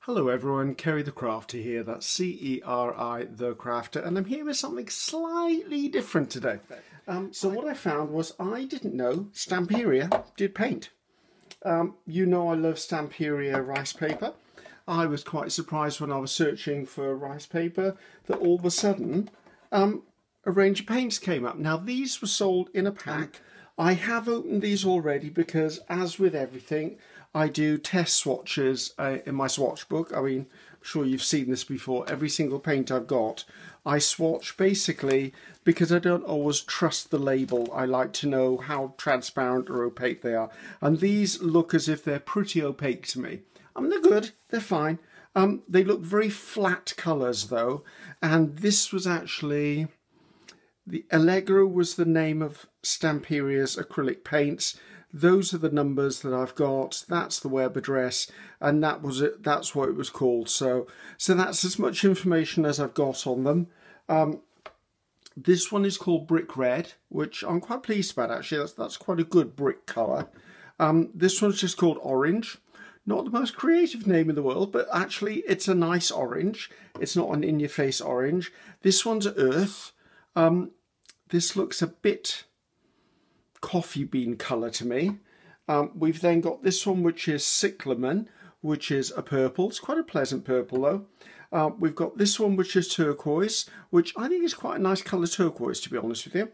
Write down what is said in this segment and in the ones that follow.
Hello everyone, Ceri the Crafter here, that's C-E-R-I the Crafter, and I'm here with something slightly different today. So what I found was I didn't know Stamperia did paint. You know I love Stamperia rice paper. I was quite surprised when I was searching for rice paper that all of a sudden a range of paints came up. Now these were sold in a pack. I have opened these already because, as with everything, I do test swatches in my swatch book. I mean, I'm sure you've seen this before. Every single paint I've got, I swatch basically because I don't always trust the label. I like to know how transparent or opaque they are. And these look as if they're pretty opaque to me. I mean, they're good, they're fine. They look very flat colours though. And this was actually... The Allegro was the name of Stamperia's acrylic paints. Those are the numbers that I've got. That's the web address, and that was it. That's what it was called. So that's as much information as I've got on them. This one is called Brick Red, which I'm quite pleased about actually. That's quite a good brick colour. This one's just called Orange. Not the most creative name in the world, but actually it's a nice orange. It's not an in-your-face orange. This one's Earth. This looks a bit coffee bean colour to me. We've then got this one, which is Cyclamen, which is a purple. It's quite a pleasant purple though. We've got this one, which is turquoise, which I think is quite a nice colour turquoise, to be honest with you.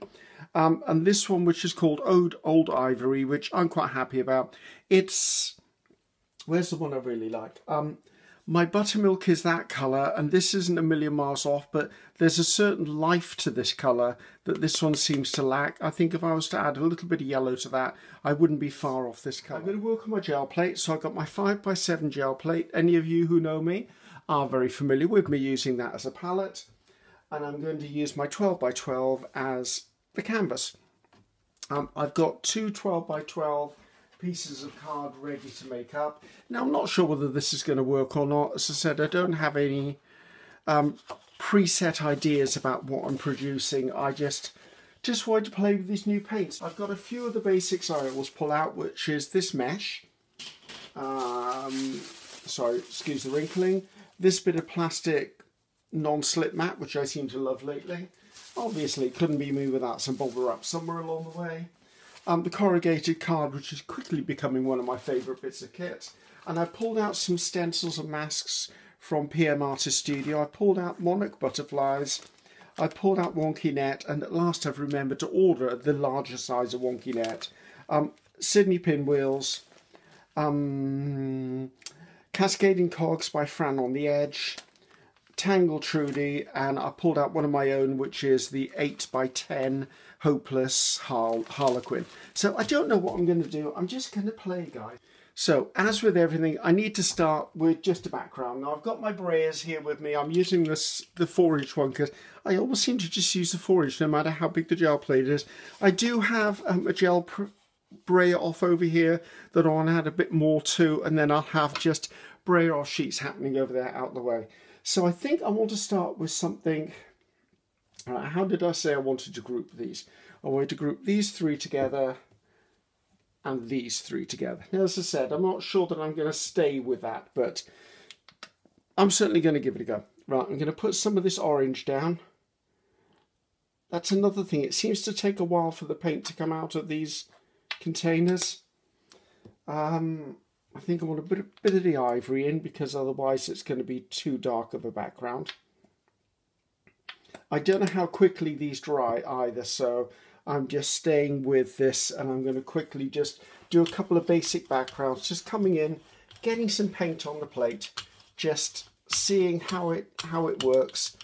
And this one, which is called Old Ivory, which I'm quite happy about. It's... Where's the one I really like? My buttermilk is that colour, and this isn't a million miles off, but there's a certain life to this colour that this one seems to lack. I think if I was to add a little bit of yellow to that, I wouldn't be far off this colour. I'm going to work on my gel plate, so I've got my 5x7 gel plate. Any of you who know me are very familiar with me using that as a palette. And I'm going to use my 12x12 as the canvas. I've got two 12x12 pieces of card ready to make up. Now I'm not sure whether this is going to work or not. As I said, I don't have any preset ideas about what I'm producing. I just wanted to play with these new paints. I've got a few of the basics I always pull out, which is this mesh. Sorry, excuse the wrinkling. This bit of plastic non-slip mat, which I seem to love lately. Obviously it couldn't be me without some bubble wrap somewhere along the way. The corrugated card, which is quickly becoming one of my favourite bits of kit. And I've pulled out some stencils and masks from PM Artist Studio. I pulled out monarch butterflies. I pulled out wonky net, and at last I've remembered to order the larger size of wonky net. Sydney pinwheels. Cascading Cogs by Fran on the Edge. Tangle Trudy, and I pulled out one of my own, which is the 8x10 Hopeless Harlequin. So I don't know what I'm going to do. I'm just going to play, guys. So as with everything, I need to start with just a background. Now I've got my brayers here with me. I'm using the 4-inch one because I always seem to just use the 4-inch no matter how big the gel plate is. I do have a gel brayer off over here that I want to add a bit more to, and then I'll have just brayer off sheets happening over there out the way. So I think I want to start with something. How did I say I wanted to group these? I wanted to group these three together and these three together. Now, as I said, I'm not sure that I'm going to stay with that, but I'm certainly going to give it a go. Right, I'm going to put some of this orange down. That's another thing. It seems to take a while for the paint to come out of these containers. I think I want a bit of the ivory in because otherwise it's going to be too dark of a background. I don't know how quickly these dry either, so I'm just staying with this, and I'm going to quickly just do a couple of basic backgrounds, just coming in, getting some paint on the plate, just seeing how it works.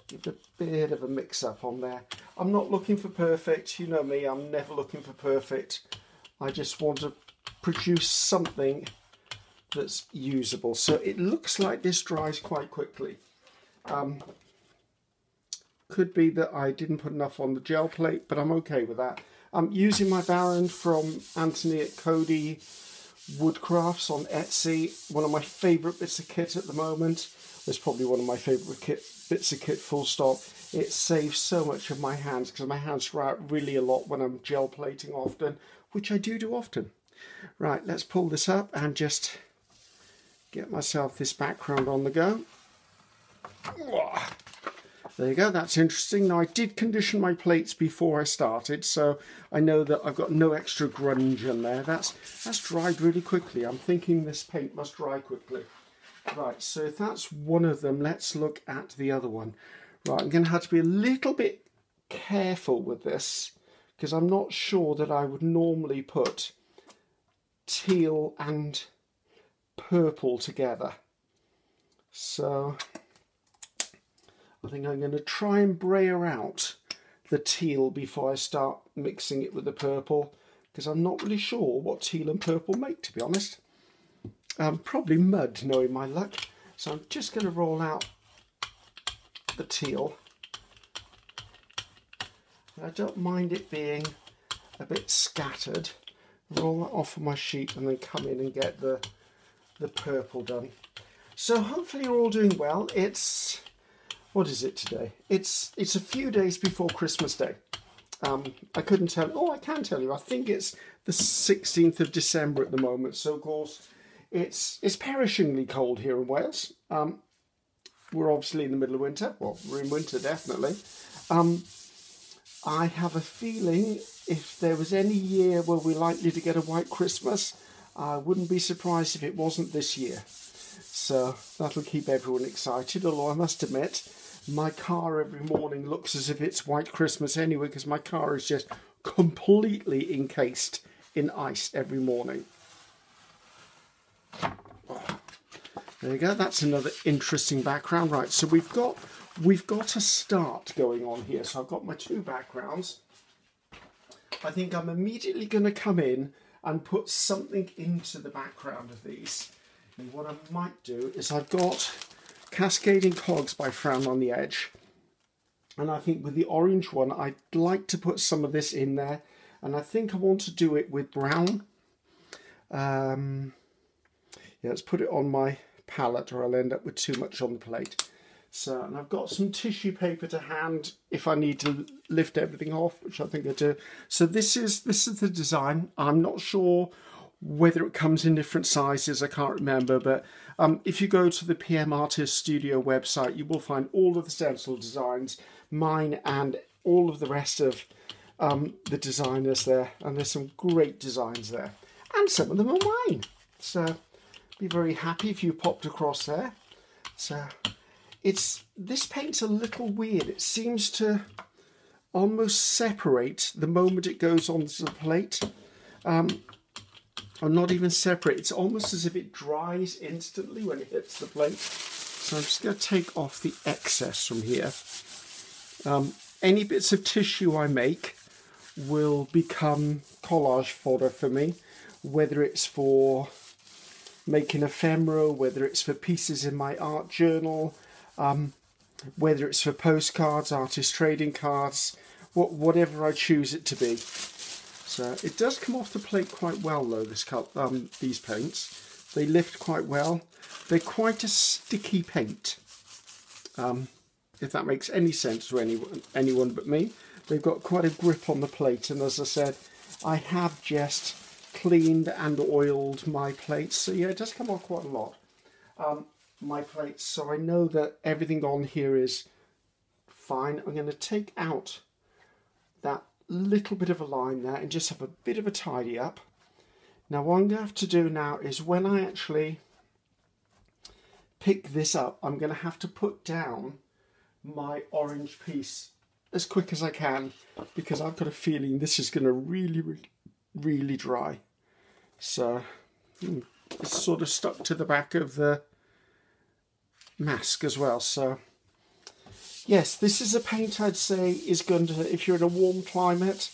Give a bit of a mix-up on there. I'm not looking for perfect. You know me, I'm never looking for perfect. I just want to produce something that's usable. So it looks like this dries quite quickly. Could be that I didn't put enough on the gel plate, but I'm okay with that. I'm using my Baron from Anthony at Cody Woodcrafts on Etsy. One of my favourite bits of kit at the moment. It's probably one of my favourite bits of kit, full stop. It saves so much of my hands because my hands dry out really a lot when I'm gel plating often, which I do often. Right, let's pull this up and just get myself this background on the go. There you go, that's interesting. Now I did condition my plates before I started, so I know that I've got no extra grunge in there. That's dried really quickly. I'm thinking this paint must dry quickly. Right, so if that's one of them, let's look at the other one. Right, I'm going to have to be a little bit careful with this, because I'm not sure that I would normally put teal and purple together. So I think I'm going to try and brayer out the teal before I start mixing it with the purple, because I'm not really sure what teal and purple make, to be honest. Probably mud, knowing my luck. So I'm just going to roll out the teal. I don't mind it being a bit scattered. Roll that off of my sheet and then come in and get the purple done. So hopefully you're all doing well. It's, what is it today? It's a few days before Christmas Day. I couldn't tell, oh I can tell you, I think it's the 16th of December at the moment. So of course it's perishingly cold here in Wales. We're obviously in the middle of winter. Well, we're in winter definitely. I have a feeling if there was any year where we're likely to get a white Christmas, I wouldn't be surprised if it wasn't this year. So that'll keep everyone excited, although I must admit, my car every morning looks as if it's white Christmas anyway, because my car is just completely encased in ice every morning. There you go, that's another interesting background. Right, so we've got a start going on here. So I've got my two backgrounds. I think I'm immediately going to come in and put something into the background of these. And what I might do is I've got Cascading Cogs by Frown on the Edge. And I think with the orange one, I'd like to put some of this in there. And I think I want to do it with brown. Yeah, let's put it on my palette or I'll end up with too much on the plate. So, and I've got some tissue paper to hand if I need to lift everything off, which I think I do. So this is the design. I'm not sure whether it comes in different sizes, I can't remember, but if you go to the PM Artist Studio website, you will find all of the stencil designs, mine and all of the rest of the designers there, and there's some great designs there, and some of them are mine. So be very happy if you popped across there. So this paint's a little weird. It seems to almost separate the moment it goes onto the plate. Or not even separate. It's almost as if it dries instantly when it hits the plate. So I'm just going to take off the excess from here. Any bits of tissue I make will become collage fodder for me, whether it's for making ephemera, whether it's for pieces in my art journal, whether it's for postcards, artist trading cards, whatever I choose it to be. So it does come off the plate quite well though, these paints. They lift quite well. They're quite a sticky paint, if that makes any sense to anyone but me. They've got quite a grip on the plate, and as I said, I have just cleaned and oiled my plates, so yeah, it does come off quite a lot. My plates, so I know that everything on here is fine. I'm going to take out that little bit of a line there and just have a bit of a tidy up. Now what I'm going to have to do now is when I actually pick this up, I'm going to have to put down my orange piece as quick as I can, because I've got a feeling this is going to really dry. So it's sort of stuck to the back of the mask as well. So yes, this is a paint I'd say is going to, if you're in a warm climate,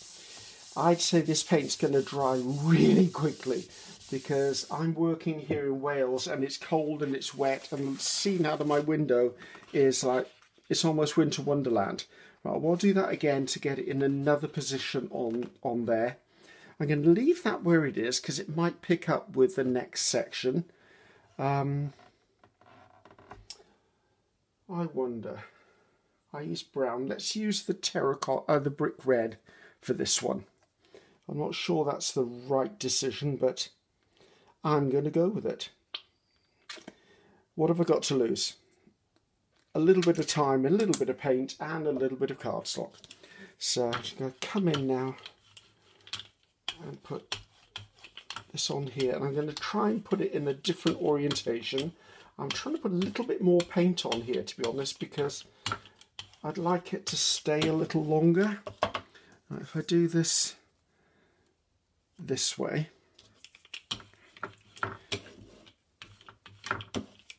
I'd say this paint's going to dry really quickly, because I'm working here in Wales and it's cold and it's wet, and the scene out of my window is like, it's almost winter wonderland. Right, we'll do that again to get it in another position on there. I'm going to leave that where it is because it might pick up with the next section. I wonder. I use brown. Let's use the terracotta, the brick red for this one. I'm not sure that's the right decision, but I'm going to go with it. What have I got to lose? A little bit of time, a little bit of paint, and a little bit of cardstock. So I'm just going to come in now and put this on here, and I'm going to try and put it in a different orientation. I'm trying to put a little bit more paint on here, to be honest, because I'd like it to stay a little longer. Now, if I do this way,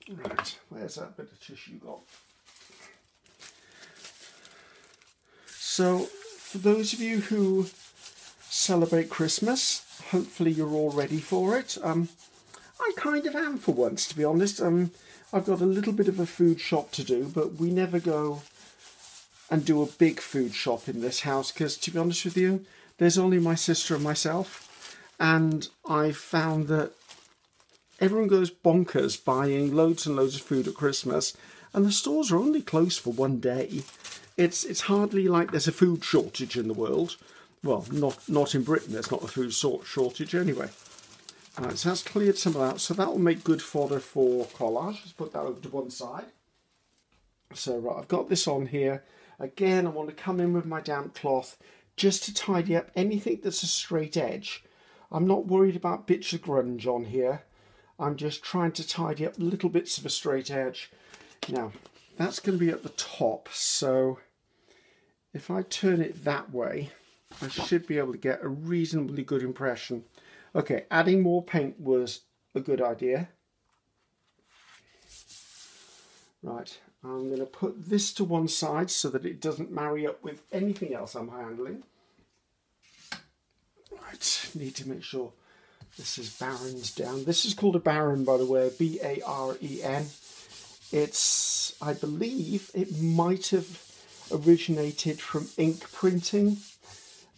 right, where's that bit of tissue gone? So, for those of you who celebrate Christmas, hopefully you're all ready for it. I kind of am for once, to be honest. I've got a little bit of a food shop to do, but we never go and do a big food shop in this house because, to be honest with you, there's only my sister and myself, and I found that everyone goes bonkers buying loads and loads of food at Christmas, and the stores are only closed for one day. It's hardly like there's a food shortage in the world. Well, not in Britain. There's not a food shortage anyway. Right, so that's cleared some of that. So that will make good fodder for collage. Let's put that over to one side. So right, I've got this on here. Again, I want to come in with my damp cloth just to tidy up anything that's a straight edge. I'm not worried about bits of grunge on here. I'm just trying to tidy up little bits of a straight edge. Now, that's going to be at the top, so if I turn it that way, I should be able to get a reasonably good impression. Okay, adding more paint was a good idea. Right, I'm going to put this to one side so that it doesn't marry up with anything else I'm handling. Right, need to make sure this is barons down. This is called a baron, by the way, B-A-R-E-N. It's, I believe, it might have originated from ink printing,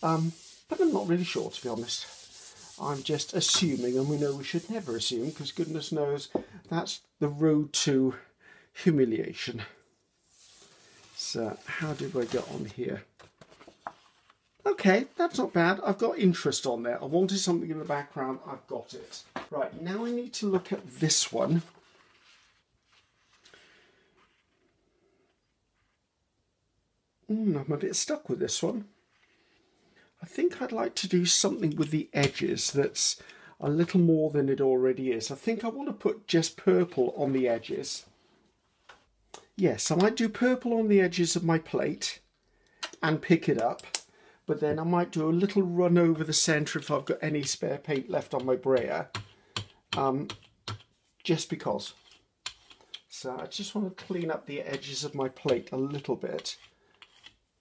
but I'm not really sure, to be honest. I'm just assuming, and we know we should never assume, because goodness knows that's the road to humiliation. So, how did I get on here? Okay, that's not bad. I've got interest on there. I wanted something in the background. I've got it. Right, now I need to look at this one. I'm a bit stuck with this one. I think I'd like to do something with the edges that's a little more than it already is. I think I want to put just purple on the edges. Yes, I might do purple on the edges of my plate and pick it up. But then I might do a little run over the centre if I've got any spare paint left on my brayer. Just because. So I just want to clean up the edges of my plate a little bit.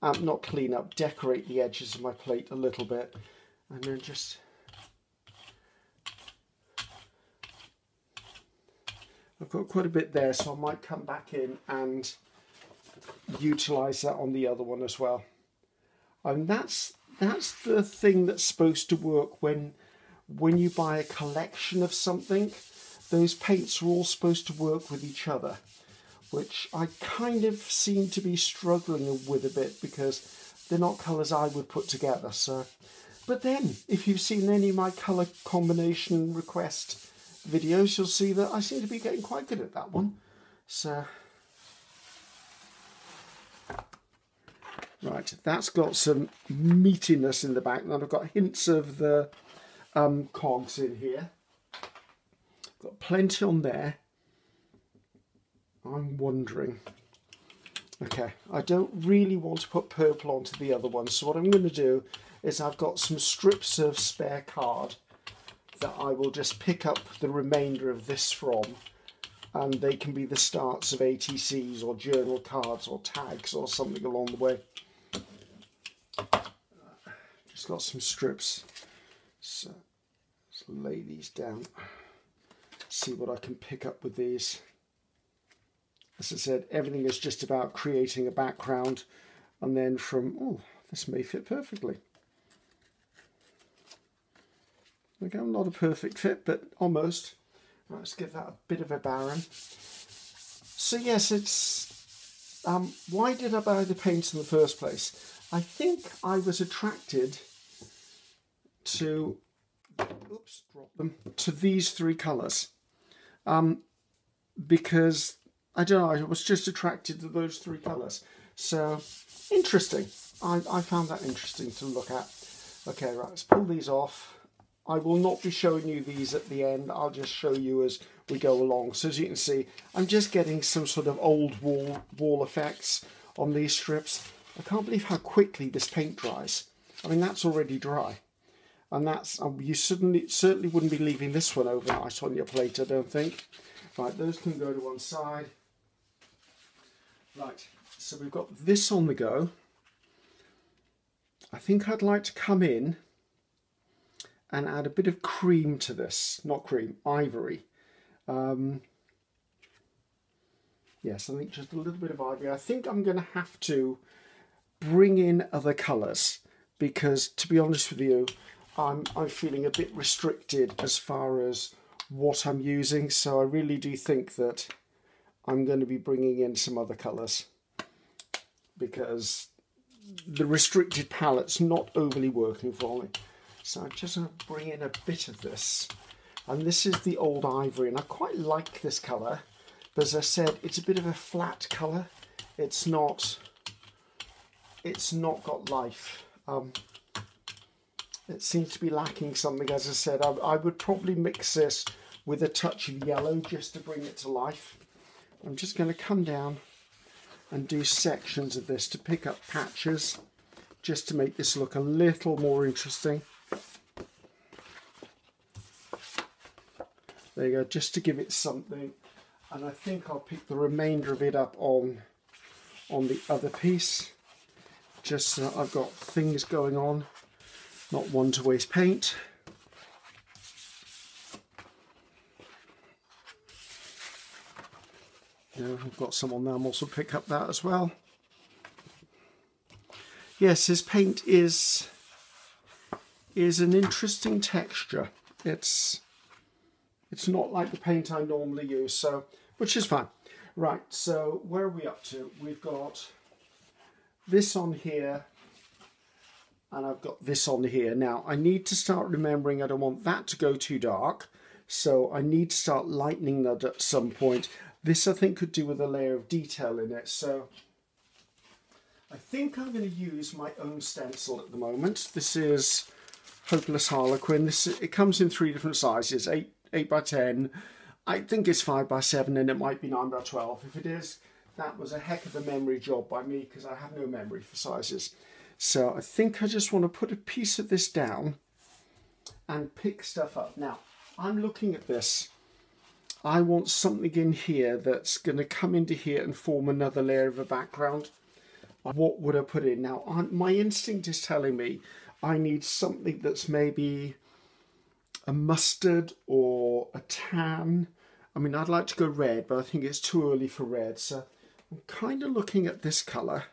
Not clean up, decorate the edges of my plate a little bit. And then just... I've got quite a bit there, so I might come back in and utilise that on the other one as well. And that's the thing that's supposed to work when you buy a collection of something. Those paints are all supposed to work with each other, which I kind of seem to be struggling with a bit because they're not colours I would put together. So, but then, if you've seen any of my colour combination request videos, you'll see that I seem to be getting quite good at that one. So, right, that's got some meatiness in the back. And I've got hints of the cogs in here. Got plenty on there. I'm wondering. Okay, I don't really want to put purple onto the other one. So what I'm going to do is I've got some strips of spare card that I will just pick up the remainder of this from. And they can be the starts of ATCs or journal cards or tags or something along the way. Just got some strips. So let's lay these down. See what I can pick up with these. As I said, everything is just about creating a background, and then from, oh, this may fit perfectly. Okay, not a perfect fit, but almost. Right, let's give that a bit of a baron. So yes, it's, why did I buy the paints in the first place? I think I was attracted to, oops, drop them, to these three colours. because, I don't know, I was just attracted to those three colours. So, interesting. I found that interesting to look at. Okay, right, let's pull these off. I will not be showing you these at the end. I'll just show you as we go along. So as you can see, I'm just getting some sort of old wall effects on these strips. I can't believe how quickly this paint dries. I mean, that's already dry. And that's, you certainly wouldn't be leaving this one overnight on your plate, I don't think. Right, those can go to one side. Right, so we've got this on the go. I think I'd like to come in and add a bit of cream to this. Not cream, ivory. Yes, I think just a little bit of ivory. I think I'm going to have to bring in other colours because, to be honest with you, I'm feeling a bit restricted as far as what I'm using. So I really do think that I'm going to be bringing in some other colours because the restricted palette's not overly working for me. So I'm just going to bring in a bit of this. And this is the old ivory, and I quite like this colour. But as I said, it's a bit of a flat colour. It's not got life. It seems to be lacking something. As I said, I would probably mix this with a touch of yellow just to bring it to life. I'm just going to come down and do sections of this to pick up patches, just to make this look a little more interesting. There you go, just to give it something. And I think I'll pick the remainder of it up on the other piece, just so I've got things going on, not one to waste paint. Yeah, I've got some on there. I'm also pick up that as well. Yes, this paint is an interesting texture. It's not like the paint I normally use, so which is fine. Right, so where are we up to? We've got this on here, and I've got this on here. Now, I need to start remembering I don't want that to go too dark, so I need to start lightening that at some point. This, I think, could do with a layer of detail in it, so I think I'm going to use my own stencil at the moment. This is Hopeless Harlequin. It comes in 3 different sizes, 8 by 10. I think it's 5 by 7, and it might be 9 by 12. If it is, that was a heck of a memory job by me because I have no memory for sizes. So I think I just want to put a piece of this down and pick stuff up. Now, I'm looking at this. I want something in here that's going to come into here and form another layer of a background. What would I put in? Now, my instinct is telling me I need something that's maybe a mustard or a tan. I mean, I'd like to go red, but I think it's too early for red. So I'm kind of looking at this colour.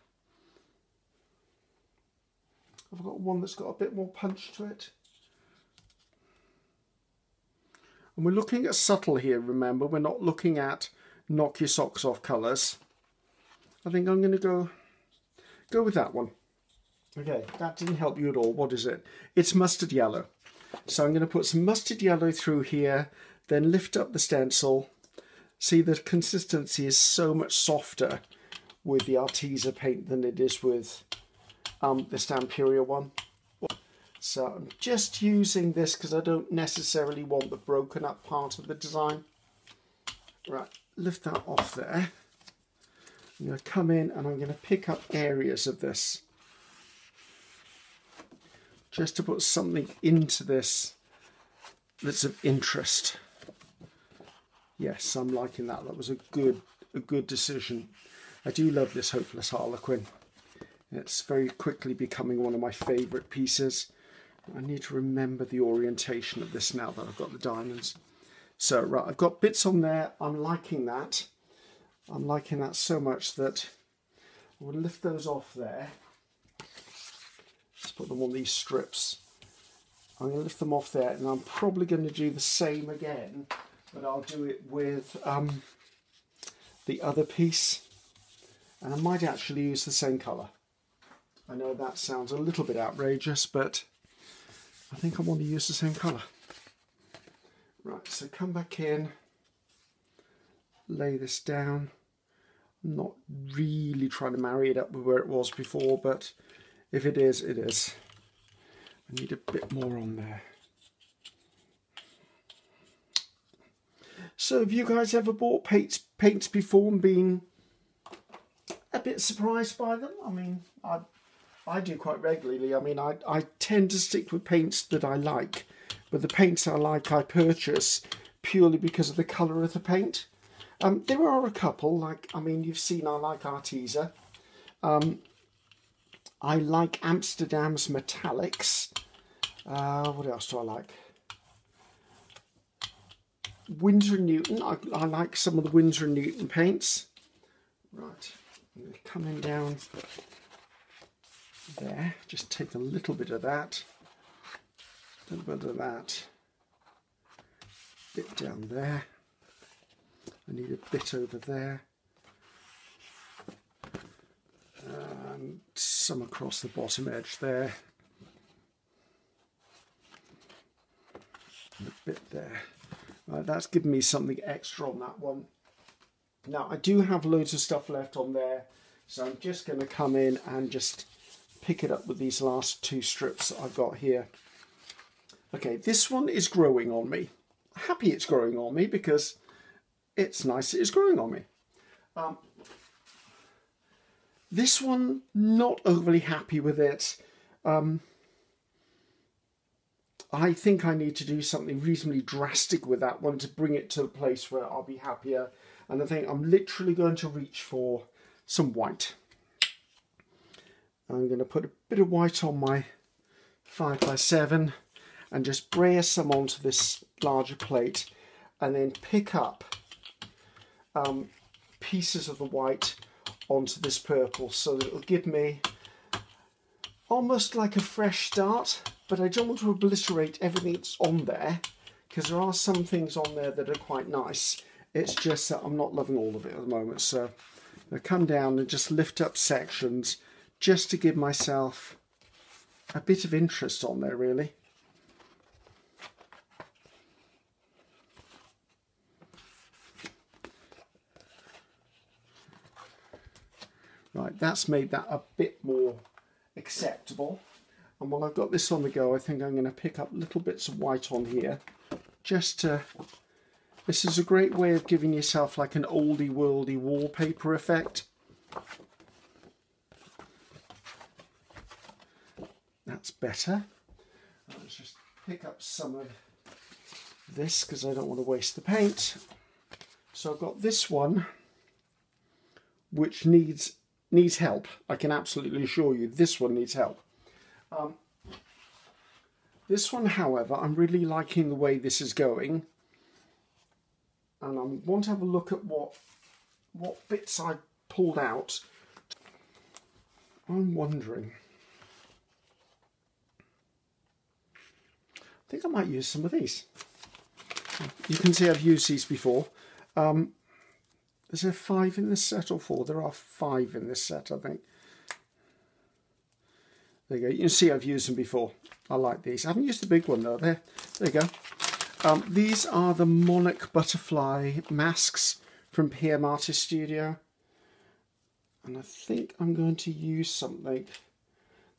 I've got one that's got a bit more punch to it. And we're looking at subtle here, remember. We're not looking at knock your socks off colours. I think I'm going to go with that one. Okay, that didn't help you at all. What is it? It's mustard yellow. So I'm going to put some mustard yellow through here, then lift up the stencil. See, the consistency is so much softer with the Arteza paint than it is with the Stamperia one. So I'm just using this because I don't necessarily want the broken up part of the design. Right, lift that off there. I'm going to come in and I'm going to pick up areas of this, just to put something into this that's of interest. Yes, I'm liking that. That was a good decision. I do love this Hopeless Harlequin. It's very quickly becoming one of my favourite pieces. I need to remember the orientation of this now that I've got the diamonds. So, right, I've got bits on there. I'm liking that. I'm liking that so much that I will lift those off there. Let's put them on these strips. I'm going to lift them off there, and I'm probably going to do the same again, but I'll do it with the other piece, and I might actually use the same colour. I know that sounds a little bit outrageous, but I think I want to use the same colour. Right, so come back in, lay this down. I'm not really trying to marry it up with where it was before, but if it is, it is. I need a bit more on there. So have you guys ever bought paints before and been a bit surprised by them? I mean, I do quite regularly. I mean, I tend to stick with paints that I like, but the paints I like I purchase purely because of the colour of the paint. There are a couple, like, I mean, you've seen I like Arteza. I like Amsterdam's Metallics. What else do I like? Winsor & Newton. I like some of the Winsor & Newton paints. Right, coming down there. Just take a little bit of that. A little bit of that. Bit down there. I need a bit over there. And some across the bottom edge there. And a bit there. Right, that's given me something extra on that one. Now I do have loads of stuff left on there, so I'm just going to come in and just pick it up with these last two strips that I've got here. Okay, this one is growing on me. Happy it's growing on me because it's nice it's growing on me. This one, not overly happy with it. I think I need to do something reasonably drastic with that one to bring it to a place where I'll be happier. And I think I'm literally going to reach for some white. I'm going to put a bit of white on my 5x7 and just brayer some onto this larger plate, and then pick up pieces of the white onto this purple, so that it'll give me almost like a fresh start. But I don't want to obliterate everything that's on there, because there are some things on there that are quite nice. It's just that I'm not loving all of it at the moment. So I come down and just lift up sections just to give myself a bit of interest on there, really. Right, that's made that a bit more acceptable. And while I've got this on the go, I think I'm going to pick up little bits of white on here. Just to... This is a great way of giving yourself like an oldie worldy wallpaper effect. That's better. Let's just pick up some of this because I don't want to waste the paint. So I've got this one, which needs help. I can absolutely assure you this one needs help. This one, however, I'm really liking the way this is going, and I want to have a look at what bits I pulled out. I'm wondering, I think I might use some of these. You can see I've used these before. Is there 5 in this set or 4? There are 5 in this set, I think. There you go. You can see I've used them before. I like these. I haven't used the big one though. There you go. These are the Monarch Butterfly masks from PM Artist Studio. And I think I'm going to use something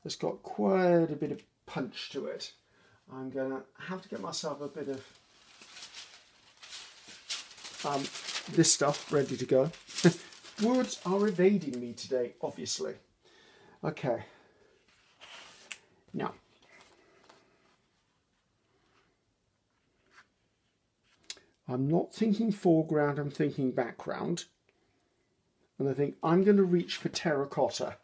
that's got quite a bit of punch to it. I'm going to have to get myself a bit of this stuff ready to go. Words are evading me today, obviously. Okay. Now, I'm not thinking foreground, I'm thinking background. And I think I'm going to reach for terracotta.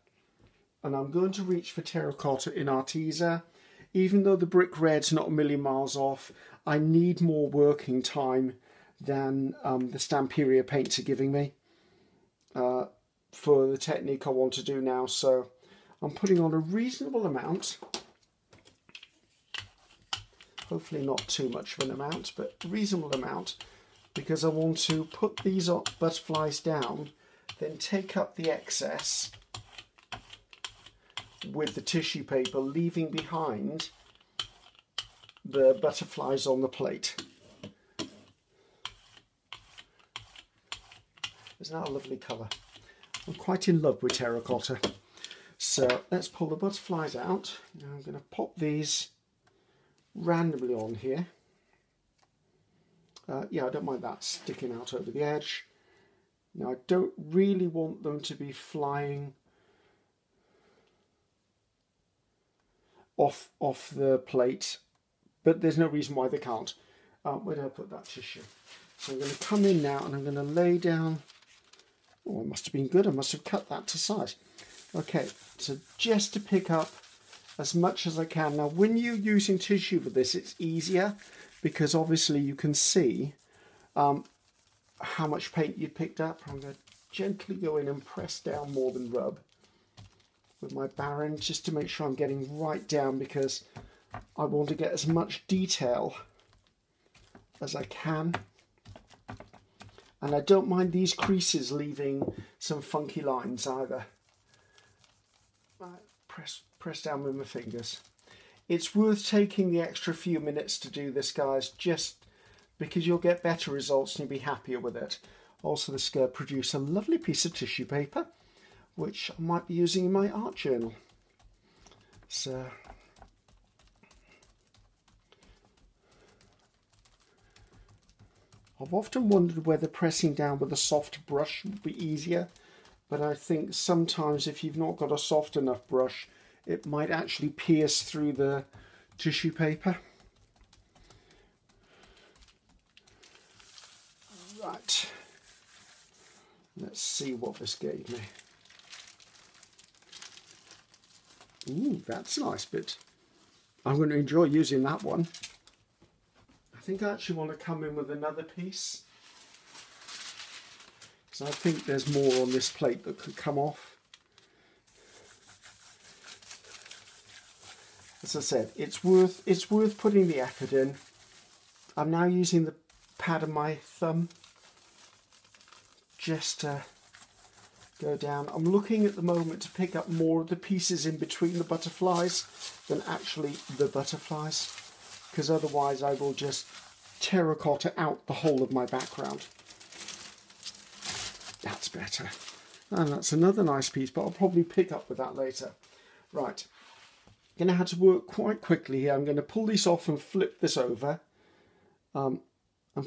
And I'm going to reach for terracotta in Arteza. Even though the brick red's not a million miles off, I need more working time than the Stamperia paints are giving me for the technique I want to do now. So I'm putting on a reasonable amount. Hopefully not too much of an amount, but a reasonable amount, because I want to put these butterflies down, then take up the excess with the tissue paper, leaving behind the butterflies on the plate. Isn't that a lovely colour? I'm quite in love with terracotta. So let's pull the butterflies out. Now I'm going to pop these randomly on here. Yeah, I don't mind that sticking out over the edge. Now I don't really want them to be flying off the plate, but there's no reason why they can't. Where did I put that tissue? So I'm going to come in now and I'm going to lay down. Oh, it must have been good. I must have cut that to size. Okay, so just to pick up as much as I can. Now, when you're using tissue for this, it's easier because obviously you can see how much paint you picked up. I'm going to gently go in and press down more than rub with my Baron just to make sure I'm getting right down, because I want to get as much detail as I can. And I don't mind these creases leaving some funky lines either. Press down with my fingers. It's worth taking the extra few minutes to do this, guys, just because you'll get better results and you'll be happier with it. Also, this is going to produce a lovely piece of tissue paper, which I might be using in my art journal. So I've often wondered whether pressing down with a soft brush would be easier, but I think sometimes if you've not got a soft enough brush, it might actually pierce through the tissue paper. Right, let's see what this gave me. Ooh, that's a nice bit. I'm going to enjoy using that one. I think I actually want to come in with another piece, because I think there's more on this plate that could come off. As I said, it's worth putting the effort in. I'm now using the pad of my thumb just to go down. I'm looking at the moment to pick up more of the pieces in between the butterflies than actually the butterflies, because otherwise I will just terracotta out the whole of my background. That's better. And that's another nice piece, but I'll probably pick up with that later. Right, I'm going to have to work quite quickly here. I'm going to pull these off and flip this over. And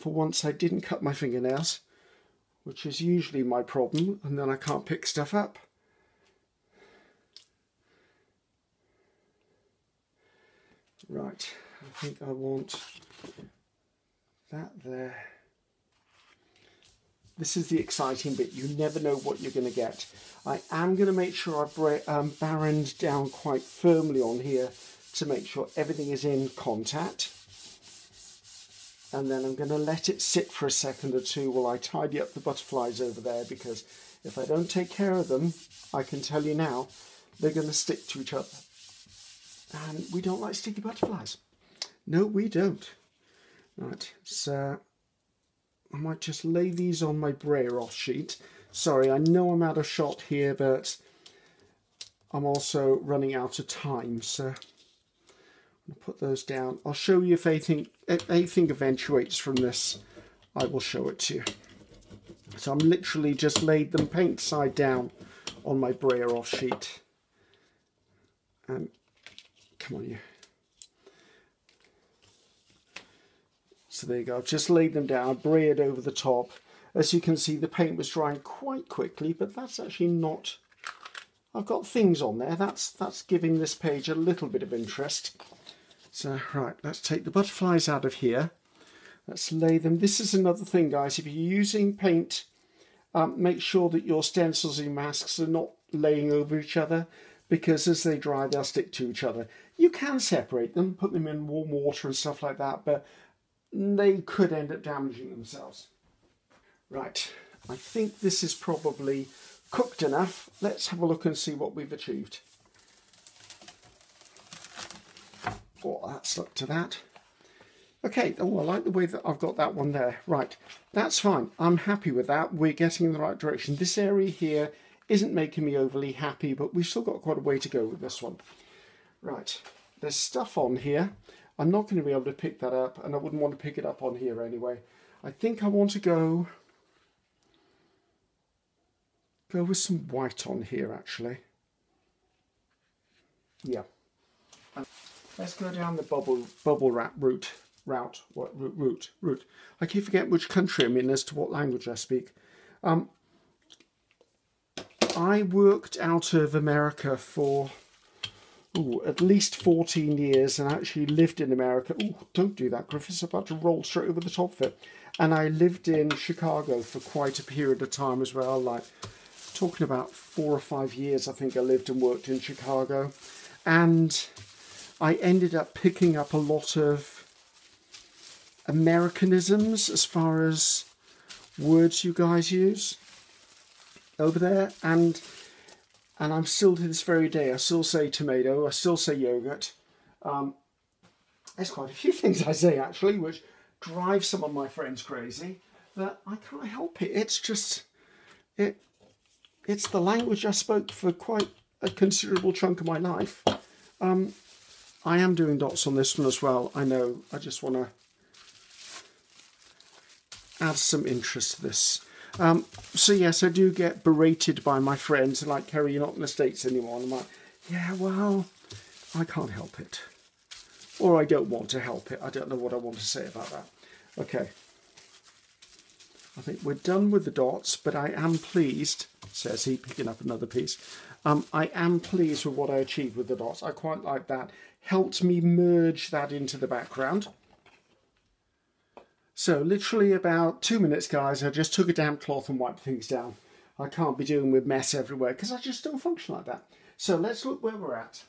for once I didn't cut my fingernails, which is usually my problem, and then I can't pick stuff up. Right, I think I want that there. This is the exciting bit. You never know what you're going to get. I am going to make sure I baroned down quite firmly on here to make sure everything is in contact. And then I'm going to let it sit for a second or two while I tidy up the butterflies over there, because if I don't take care of them, I can tell you now, they're going to stick to each other. And we don't like sticky butterflies. No, we don't. Right, so I might just lay these on my brayer off sheet. Sorry, I know I'm out of shot here, but I'm also running out of time, so I'll put those down. I'll show you if anything eventuates from this. I will show it to you. So I'm literally just laid them paint side down on my brayer off sheet. And come on, you. So there you go. I've just laid them down, brayered over the top. As you can see, the paint was drying quite quickly, but that's actually not. I've got things on there. That's giving this page a little bit of interest. So, right, let's take the butterflies out of here. Let's lay them. This is another thing, guys. If you're using paint, make sure that your stencils and masks are not laying over each other, because as they dry, they'll stick to each other. You can separate them, put them in warm water and stuff like that, but they could end up damaging themselves. Right, I think this is probably cooked enough. Let's have a look and see what we've achieved. Oh, that stuck to that. Okay, oh, I like the way that I've got that one there. Right, that's fine. I'm happy with that. We're getting in the right direction. This area here isn't making me overly happy, but we've still got quite a way to go with this one. Right, there's stuff on here. I'm not going to be able to pick that up, and I wouldn't want to pick it up on here anyway. I think I want to go go with some white on here actually. Yeah. And let's go down the bubble wrap route. I keep forgetting which country I'm in as to what language I speak. I worked out of America for at least 14 years and actually lived in America. Oh, don't do that, Griffiths, about to roll straight over the top of it. And I lived in Chicago for quite a period of time as well, like talking about 4 or 5 years I think I lived and worked in Chicago. And I ended up picking up a lot of Americanisms as far as words you guys use over there, and I'm still to this very day, I still say tomato, I still say yogurt. There's quite a few things I say actually which drive some of my friends crazy, but I can't help it. It's just it's the language I spoke for quite a considerable chunk of my life. I am doing dots on this one as well, I know. I just want to add some interest to this. So yes, I do get berated by my friends, like, Ceri, you're not in the States anymore. And I'm like, yeah, well, I can't help it. Or I don't want to help it. I don't know what I want to say about that. Okay. I think we're done with the dots, but I am pleased, says he, picking up another piece. I am pleased with what I achieved with the dots. I quite like that. Helped me merge that into the background. So literally about 2 minutes, guys, I just took a damp cloth and wiped things down. I can't be doing with mess everywhere because I just don't function like that. So let's look where we're at.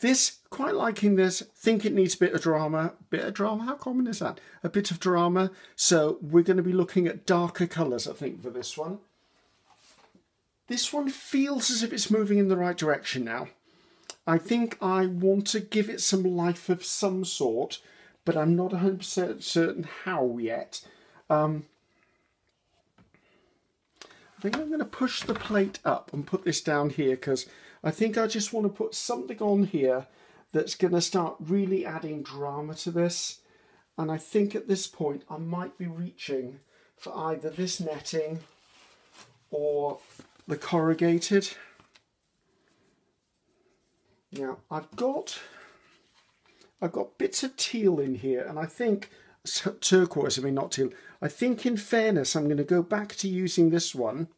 This, quite liking this, think it needs a bit of drama. Bit of drama, how common is that? A bit of drama. So we're going to be looking at darker colours, I think, for this one. This one feels as if it's moving in the right direction now. I think I want to give it some life of some sort, but I'm not 100% certain how yet. I think I'm going to push the plate up and put this down here because I think I just want to put something on here that's going to start really adding drama to this. And I think at this point I might be reaching for either this netting or the corrugated. Now I've got bits of teal in here, and I think turquoise, I mean not teal. I think in fairness I'm going to go back to using this one.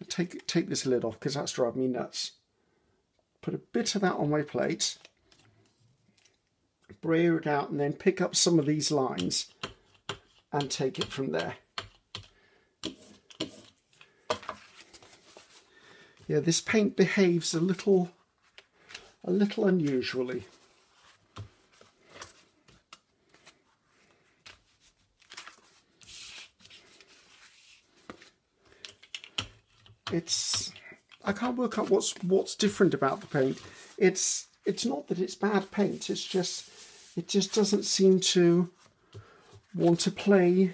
Take this lid off because that's driving me nuts. Put a bit of that on my plate, brayer it out, and then pick up some of these lines and take it from there. Yeah, this paint behaves a little unusually. I can't work out what's different about the paint. It's not that it's bad paint. It just doesn't seem to want to play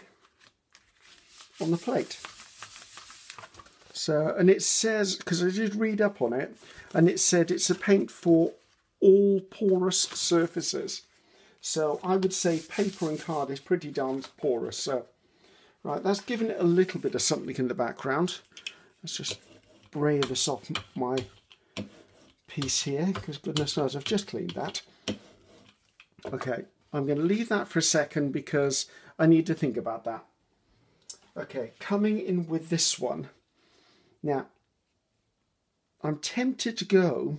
on the plate. So, and it says, because I did read up on it, and it said it's a paint for all porous surfaces. So I would say paper and card is pretty darn porous. So, right, that's giving it a little bit of something in the background. Let's just brayer this off my piece here, because goodness knows I've just cleaned that. Okay, I'm going to leave that for a second because I need to think about that. Okay, coming in with this one. Now, I'm tempted to go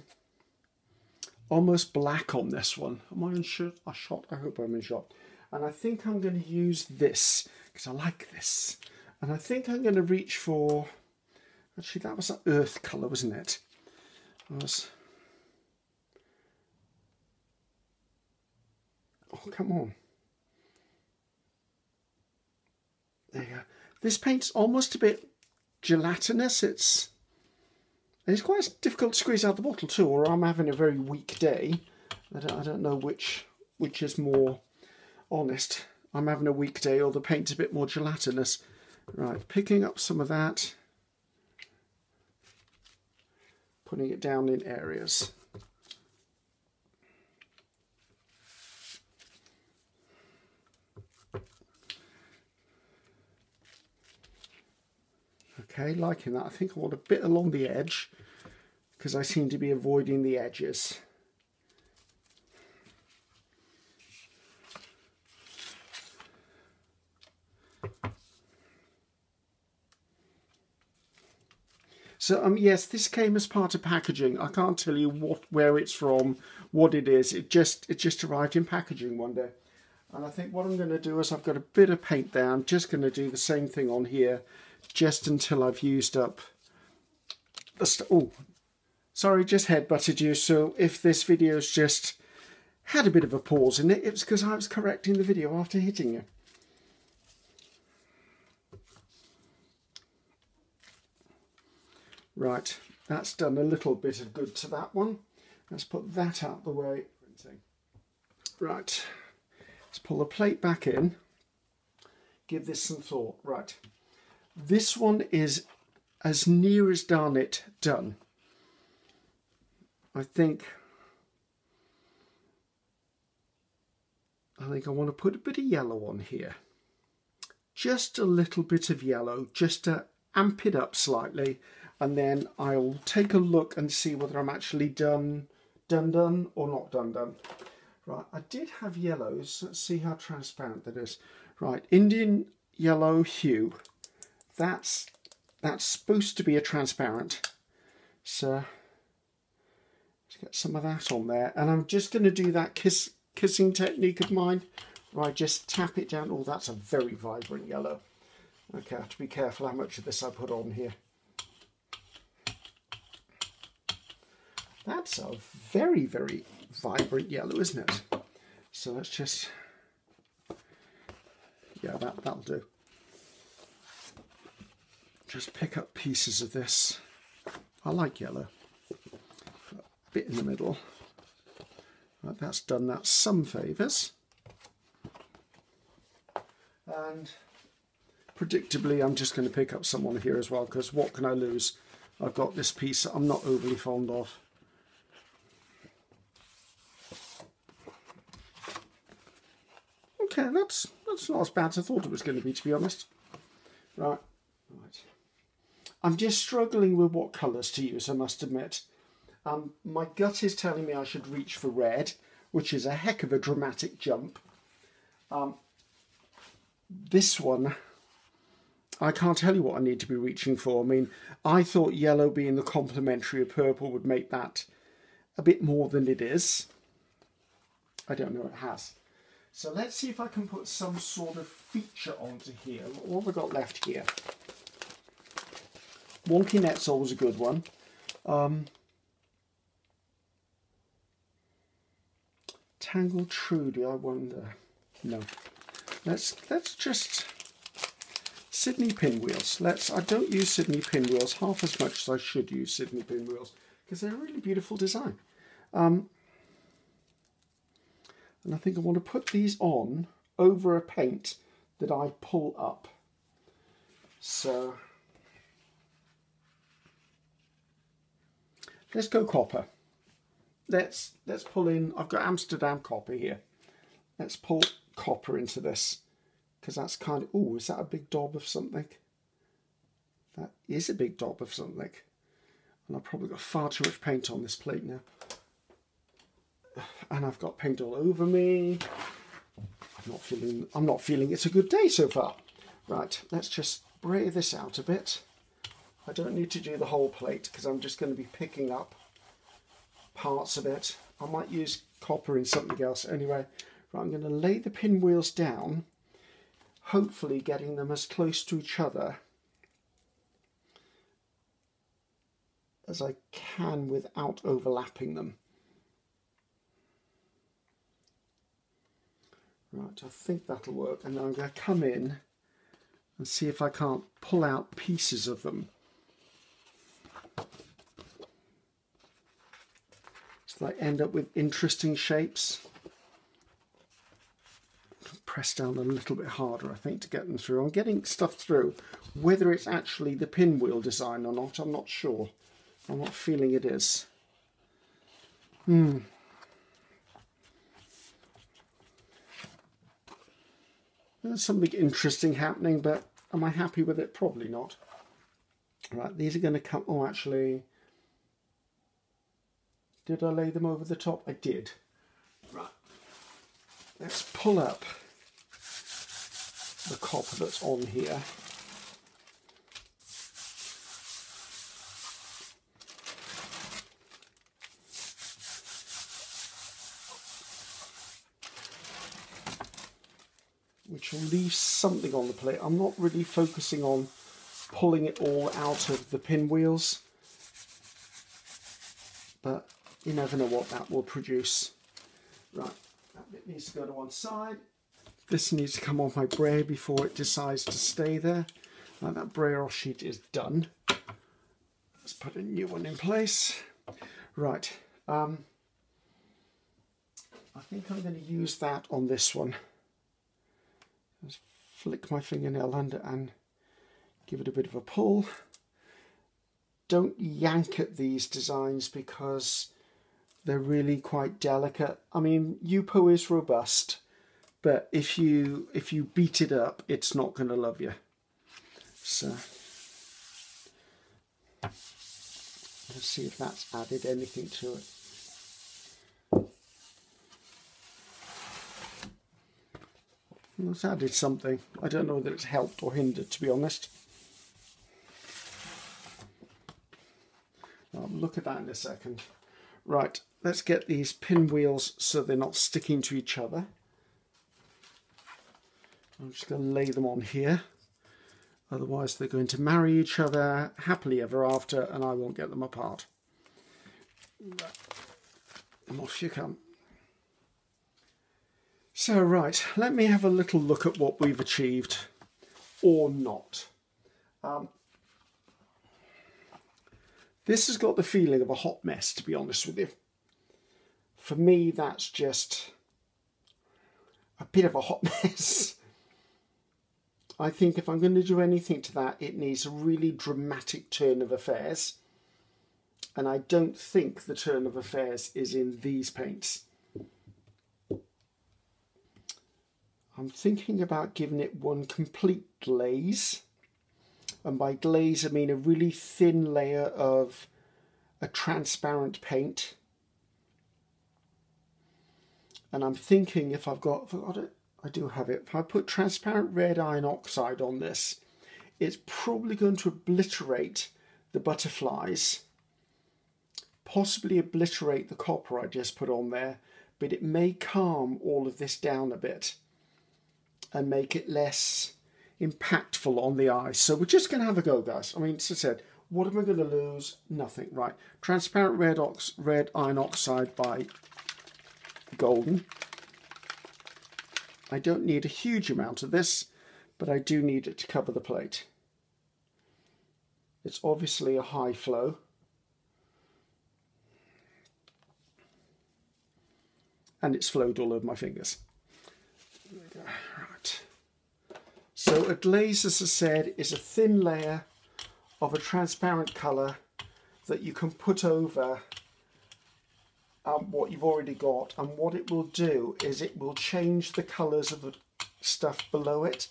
almost black on this one. Am I in shot? I hope I'm in shot. And I think I'm going to use this because I like this. And I think I'm going to reach for... Actually, that was an earth colour, wasn't it? Oh, come on. There you go. This paint's almost a bit gelatinous. It's quite difficult to squeeze out the bottle too, or I'm having a very weak day. I don't know which is more honest. I'm having a weak day or the paint's a bit more gelatinous. Right, picking up some of that. Putting it down in areas. Okay, liking that. I think I want a bit along the edge because I seem to be avoiding the edges. So yes, this came as part of packaging. I can't tell you where it's from, what it is. It just arrived in packaging one day. And I think what I'm going to do is I've got a bit of paint there. I'm just going to do the same thing on here just until I've used up the oh, sorry, just headbutted you. So if this video's just had a bit of a pause in it, it's because I was correcting the video after hitting you. Right, that's done a little bit of good to that one. Let's put that out the way. Right, let's pull the plate back in. Give this some thought. Right, this one is as near as darn it done. I think I want to put a bit of yellow on here. Just a little bit of yellow, just to amp it up slightly. And then I'll take a look and see whether I'm actually done or not done. Right, I did have yellows. Let's see how transparent that is. Right, Indian yellow hue. That's supposed to be a transparent. So let's get some of that on there. And I'm just going to do that kissing technique of mine. Right, just tap it down. Oh, that's a very vibrant yellow. Okay, I have to be careful how much of this I put on here. That's a very, very vibrant yellow, isn't it? So let's just, yeah, that'll do. Just pick up pieces of this. I like yellow. A bit in the middle. Right, that's done that some favours. And predictably, I'm just going to pick up some on here as well, because what can I lose? I've got this piece that I'm not overly fond of. Okay, that's not as bad as I thought it was going to be honest. Right. I'm just struggling with what colours to use, I must admit. My gut is telling me I should reach for red, which is a heck of a dramatic jump. This one, I can't tell you what I need to be reaching for. I mean, I thought yellow being the complementary of purple would make that a bit more than it is. I don't know, it has. So let's see if I can put some sort of feature onto here. What have I got left here? Wonky Net's always a good one. Tangled Trudy, I wonder. No. Let's just Sydney pinwheels. I don't use Sydney pinwheels half as much as I should use Sydney pinwheels because they're a really beautiful design. And I think I want to put these on over a paint that I pull up. So let's go copper. Let's pull in, I've got Amsterdam copper here. Let's pull copper into this because that's kind of, oh, is that a big daub of something? That is a big daub of something. And I've probably got far too much paint on this plate now. And I've got paint all over me. I'm not feeling it's a good day so far. Right, let's just spray this out a bit. I don't need to do the whole plate because I'm just going to be picking up parts of it. I might use copper in something else anyway. Right, I'm going to lay the pinwheels down, hopefully getting them as close to each other as I can without overlapping them. Right, I think that'll work, and then I'm going to come in and see if I can't pull out pieces of them. So I end up with interesting shapes. Press down a little bit harder, I think, to get them through. I'm getting stuff through. Whether it's actually the pinwheel design or not, I'm not sure. I'm not feeling it is. There's something interesting happening, but am I happy with it? Probably not. Right, these are going to come, oh actually, did I lay them over the top? I did. Right, let's pull up the copper that's on here. Which will leave something on the plate. I'm not really focusing on pulling it all out of the pinwheels, but you never know what that will produce. Right, that bit needs to go to one side. This needs to come off my brayer before it decides to stay there. Now that brayer off sheet is done. Let's put a new one in place. Right, I think I'm going to use that on this one. Just flick my fingernail under and give it a bit of a pull. Don't yank at these designs because they're really quite delicate. I mean, Yupo is robust, but if you beat it up, it's not going to love you. So let's see if that's added anything to it. It's added something. I don't know whether it's helped or hindered, to be honest. I'll look at that in a second. Right, let's get these pinwheels so they're not sticking to each other. I'm just going to lay them on here. Otherwise they're going to marry each other happily ever after and I won't get them apart. Right. And off you come. So right, let me have a little look at what we've achieved, or not. This has got the feeling of a hot mess, to be honest with you. For me, that's just a bit of a hot mess. I think if I'm going to do anything to that, it needs a really dramatic turn of affairs. And I don't think the turn of affairs is in these paints. I'm thinking about giving it one complete glaze, and by glaze I mean a really thin layer of a transparent paint. And I'm thinking if I've got it, I do have it, if I put transparent red iron oxide on this, it's probably going to obliterate the butterflies, possibly obliterate the copper I just put on there, but it may calm all of this down a bit and make it less impactful on the eye. So we're just going to have a go, guys. I mean, as I said, what am I going to lose? Nothing. Right, transparent red iron oxide by Golden. I don't need a huge amount of this, but I do need it to cover the plate. It's obviously a high flow. And it's flowed all over my fingers. There we go. Right. So a glaze, as I said, is a thin layer of a transparent colour that you can put over what you've already got, and what it will do is it will change the colours of the stuff below it.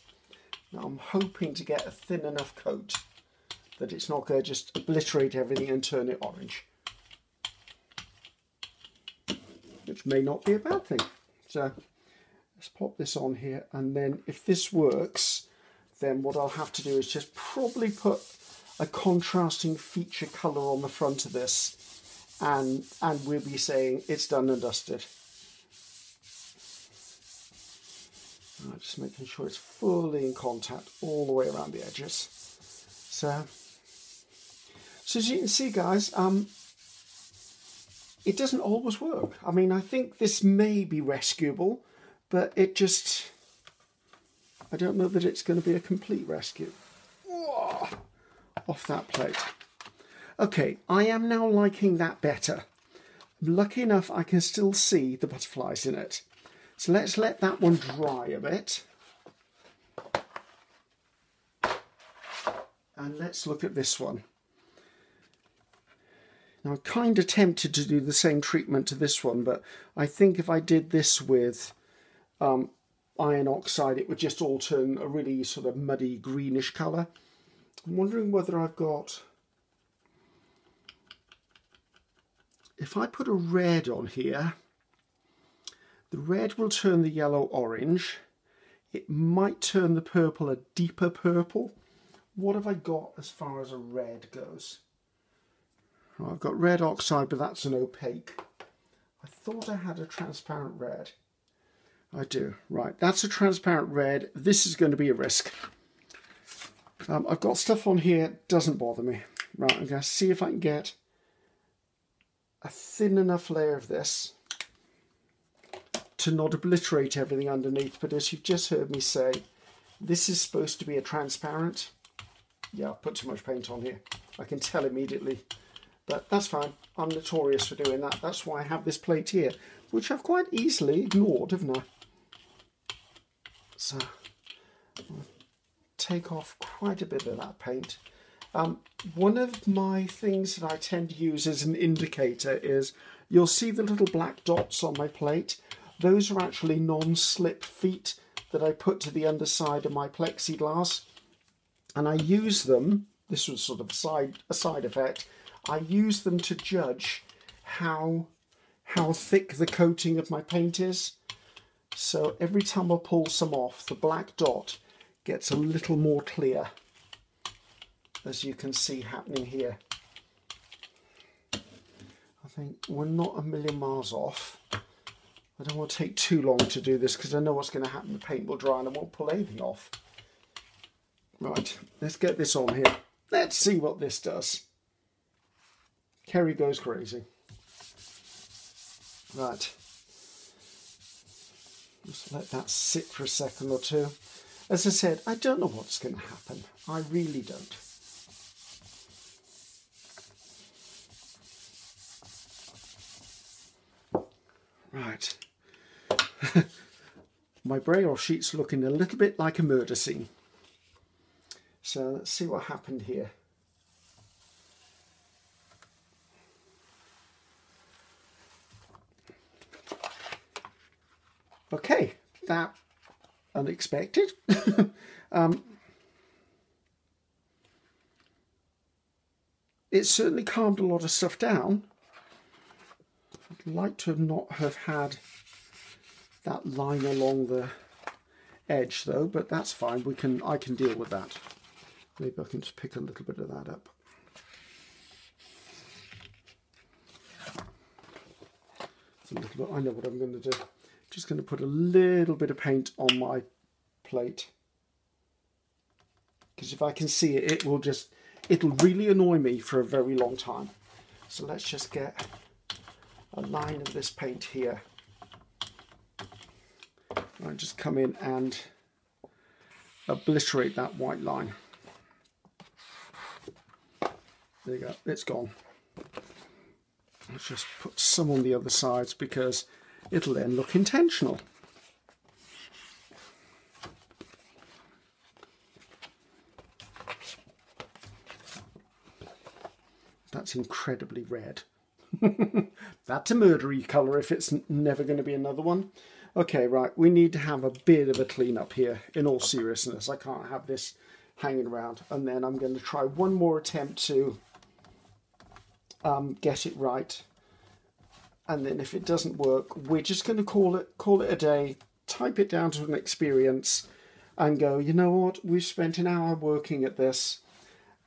Now I'm hoping to get a thin enough coat that it's not going to just obliterate everything and turn it orange, which may not be a bad thing. So let's pop this on here, and then if this works, then what I'll have to do is just probably put a contrasting feature colour on the front of this, and we'll be saying it's done and dusted. Right, just making sure it's fully in contact all the way around the edges. So as you can see, guys, it doesn't always work. I mean, I think this may be rescuable, but it just, I don't know that it's going to be a complete rescue. Whoa, off that plate. Okay, I am now liking that better. I'm lucky enough I can still see the butterflies in it. So let's let that one dry a bit. And let's look at this one. Now I'm kind of tempted to do the same treatment to this one, but I think if I did this with iron oxide, it would just all turn a really sort of muddy greenish colour. I'm wondering whether I've got... If I put a red on here, the red will turn the yellow orange. It might turn the purple a deeper purple. What have I got as far as a red goes? Well, I've got red oxide, but that's an opaque. I thought I had a transparent red. I do. Right, that's a transparent red. This is going to be a risk. I've got stuff on here, doesn't bother me. Right, I'm going to see if I can get a thin enough layer of this to not obliterate everything underneath. But as you've just heard me say, this is supposed to be a transparent. Yeah, I've put too much paint on here. I can tell immediately. But that's fine. I'm notorious for doing that. That's why I have this plate here, which I've quite easily ignored, haven't I? So I'll take off quite a bit of that paint. One of my things that I tend to use as an indicator is, you'll see the little black dots on my plate. Those are actually non-slip feet that I put to the underside of my plexiglass. And I use them, this was sort of a side effect, I use them to judge how thick the coating of my paint is. So every time I pull some off, the black dot gets a little more clear, as you can see happening here. I think we're not a million miles off. I don't want to take too long to do this because I know what's going to happen. The paint will dry and I won't pull anything off. Right, let's get this on here. Let's see what this does. Ceri goes crazy. Right. Just let that sit for a second or two. As I said, I don't know what's going to happen. I really don't. Right. My braille sheet's looking a little bit like a murder scene. So let's see what happened here. Okay, that unexpected. It certainly calmed a lot of stuff down. I'd like to not have had that line along the edge though, but that's fine. I can deal with that. Maybe I can just pick a little bit of that up. It's a little bit. I know what I'm going to do. Just going to put a little bit of paint on my plate, because if I can see it, it'll really annoy me for a very long time. So let's just get a line of this paint here. I just come in and obliterate that white line. There you go, it's gone. Let's just put some on the other sides because it'll then look intentional. That's incredibly red. That's a murdery colour if it's never going to be another one. Okay, right, we need to have a bit of a clean up here, in all seriousness. I can't have this hanging around. And then I'm going to try one more attempt to get it right. And then if it doesn't work, we're just going to call it a day, type it down to an experience and go, you know what, we've spent an hour working at this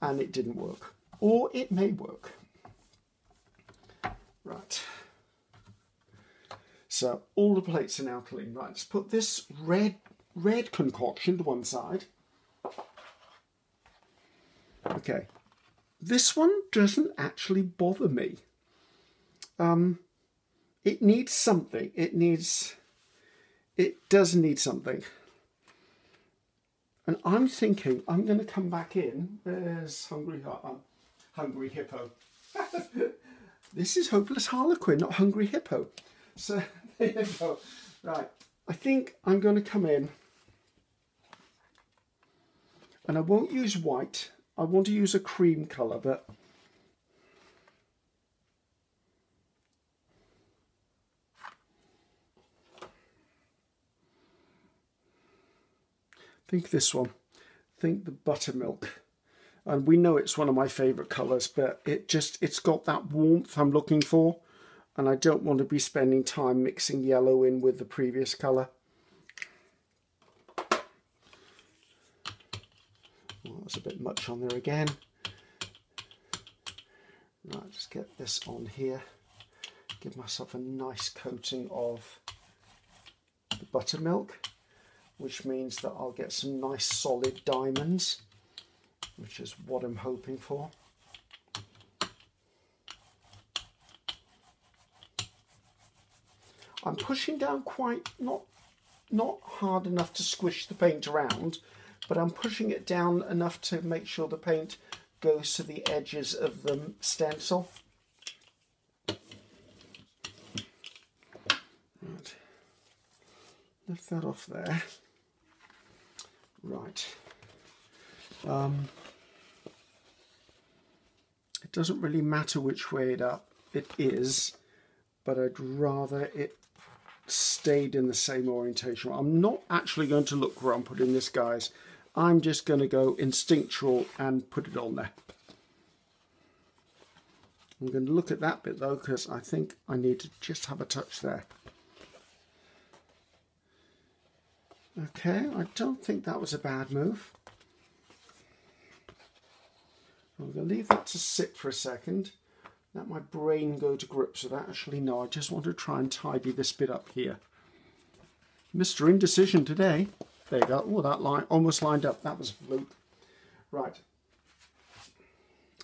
and it didn't work. Or it may work. Right. So all the plates are now clean. Right, let's put this red concoction to one side. Okay. This one doesn't actually bother me. It needs something. It does need something. And I'm thinking I'm going to come back in. There's Hungry Hippo. This is Hopeless Harlequin, not Hungry Hippo. So there you go. Right, I think I'm going to come in and I won't use white. I want to use a cream colour, but I think this one. I think the buttermilk. And we know it's one of my favourite colours, but it's got that warmth I'm looking for. And I don't want to be spending time mixing yellow in with the previous colour. Well, there's a bit much on there again. Right, just get this on here. Give myself a nice coating of the buttermilk, which means that I'll get some nice solid diamonds, which is what I'm hoping for. I'm pushing down quite, not hard enough to squish the paint around, but I'm pushing it down enough to make sure the paint goes to the edges of the stencil. Right. Lift that off there. Right. It doesn't really matter which way it is, but I'd rather it stayed in the same orientation. I'm not actually going to look where I'm putting this, guys. I'm just going to go instinctual and put it on there. I'm going to look at that bit though, because I think I need to just have a touch there. Okay, I don't think that was a bad move. I'm going to leave that to sit for a second. Let my brain go to grips with that. Actually, no, I just want to try and tidy this bit up here. Mr. Indecision today. There you go. Oh, that line almost lined up. That was a fluke. Right.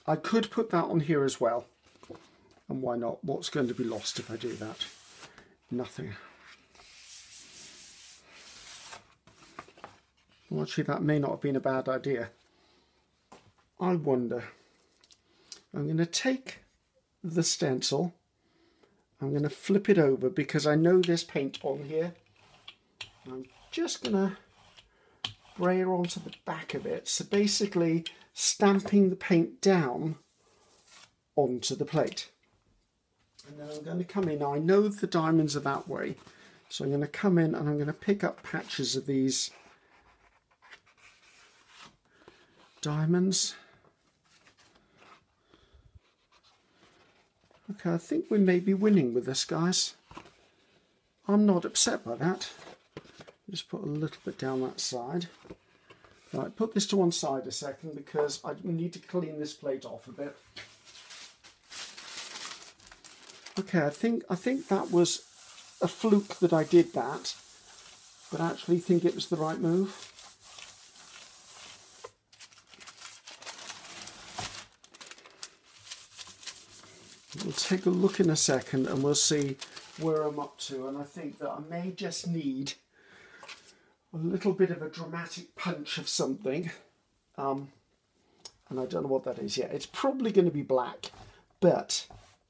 I could put that on here as well. And why not? What's going to be lost if I do that? Nothing. Well, actually, that may not have been a bad idea. I wonder. I'm going to take the stencil. I'm going to flip it over because I know there's paint on here. I'm just going to brayer onto the back of it. So basically stamping the paint down onto the plate. And then I'm going to come in. Now I know the diamonds are that way. So I'm going to come in and I'm going to pick up patches of these diamonds. Okay, I think we may be winning with this, guys. I'm not upset by that. Just put a little bit down that side. Right, put this to one side a second because I need to clean this plate off a bit. Okay, I think that was a fluke that I did that, but I actually think it was the right move. We'll take a look in a second and we'll see where I'm up to, and I think that I may just need a little bit of a dramatic punch of something, and I don't know what that is yet. It's probably going to be black, but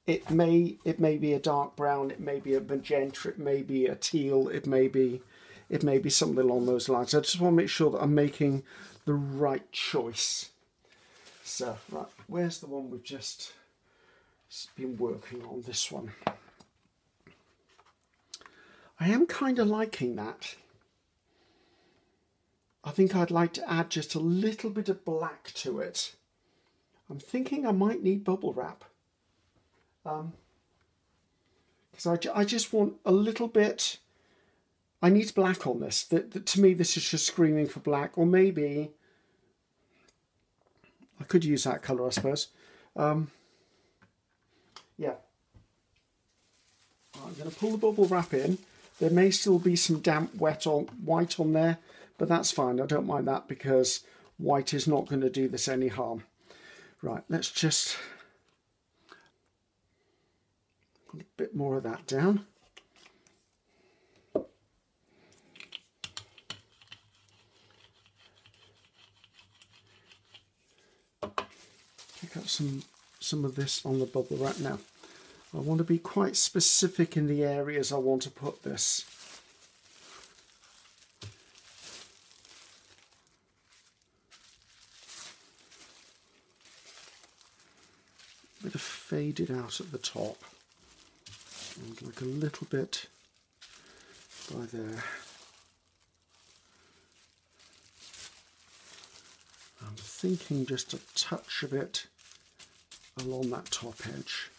it may be a dark brown, it may be a magenta, it may be a teal, it may be something along those lines. I just want to make sure that I'm making the right choice. So, right, where's the one we've just been working on? This one. I am kind of liking that. I think I'd like to add just a little bit of black to it. I'm thinking I might need bubble wrap. Because I just want a little bit. I need black on this. To me, this is just screaming for black. Or maybe I could use that colour, I suppose. Yeah. I'm going to pull the bubble wrap in. There may still be some damp white on there, but that's fine. I don't mind that because white is not going to do this any harm. Right, let's just put a bit more of that down. Pick up some of this on the bubble wrap now. I want to be quite specific in the areas I want to put this. A bit of faded out at the top. And like a little bit by there. I'm thinking just a touch of it along that top edge.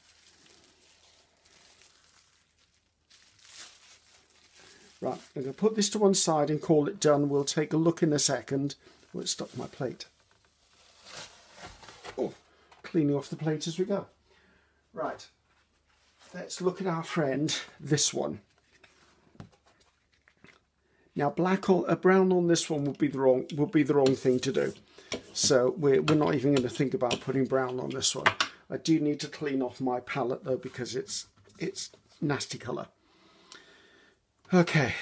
Right, I'm going to put this to one side and call it done. We'll take a look in a second. Oh, it stuck to my plate. Oh, cleaning off the plate as we go. Right, let's look at our friend, this one. Now, brown on this one would be the wrong thing to do. So we're not even going to think about putting brown on this one. I do need to clean off my palette though, because it's nasty colour. Okay.